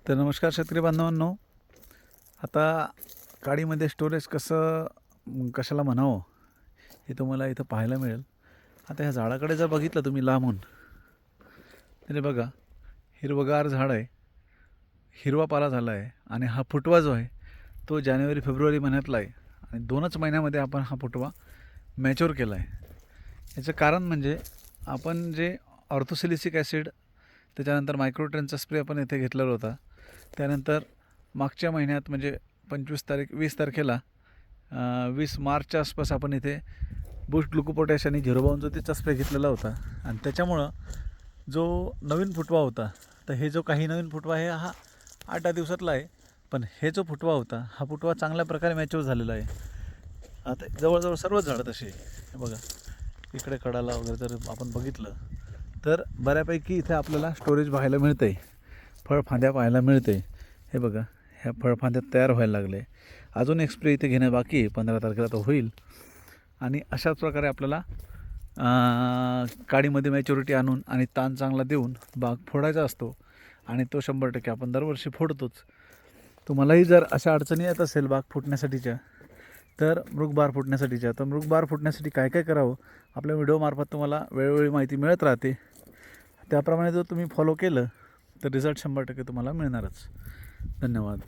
तर नमस्कार शेतकरी बांधवांनो. आता काडीमध्ये स्टोरेज कशाला म्हणावं हे तुम्हाला इथं पाहायला मिळेल. आता ह्या झाडाकडे जर बघितलं तुम्ही लांबून, तर हे बघा, हिरवगार झाड आहे, हिरवा पाला झाला आहे. आणि हा फुटवा जो आहे तो जानेवारी फेब्रुवारी महिन्यातला आहे. आणि 2च महिन्यामध्ये आपण हा फुटवा मॅच्युअर केला आहे. याचं कारण म्हणजे आपण जे ऑर्थोसिलिसिक ॲसिड, त्याच्यानंतर मायक्रोट्रेनचा स्प्रे आपण इथे घेतलेला होता. त्यानंतर मागच्या महिन्यात म्हणजे 20 तारखेला 20 मार्चच्या आसपास आपण इथे बूस्ट ग्लुकोपोटॅश आणि 052 स्प्रे घेतलेला होता. आणि त्याच्यामुळं जो नवीन फुटवा होता, तर हे जो काही नवीन फुटवा आहे हा 8-10 दिवसातला आहे. पण हे जो फुटवा होता, हा फुटवा चांगल्या प्रकारे मॅच्युअर झालेला आहे. आता जवळजवळ सर्वच झाडं तसे हे बघा, इकडे कडाला वगैरे जर आपण बघितलं तर बऱ्यापैकी इथे आपल्याला स्टोरेज पाहायला मिळतं आहे, फळफांद्या पाहायला मिळते. हे बघा, ह्या फळफांद्या तयार व्हायला लागले. अजून एक स्प्रे इथे घेणं बाकी आहे, 15 तारखेला तो होईल. आणि अशाच प्रकारे आपल्याला काडीमध्ये मॅच्युरिटी आणून आणि ताण चांगला देऊन बाग फोडायचा असतो. आणि तो 100% आपण दरवर्षी फोडतोच. तुम्हालाही जर अशा अडचणी येत असेल बाग फुटण्यासाठीच्या, तर मृगबार फुटण्यासाठीच्या, तर मृगबार फुटण्यासाठी काय काय करावं आपल्या व्हिडिओमार्फत तुम्हाला वेळोवेळी माहिती मिळत राहते. त्याप्रमाणे जर तुम्ही फॉलो केलं तर रिझल्ट 100% तुम्हाला मिळणारच. धन्यवाद.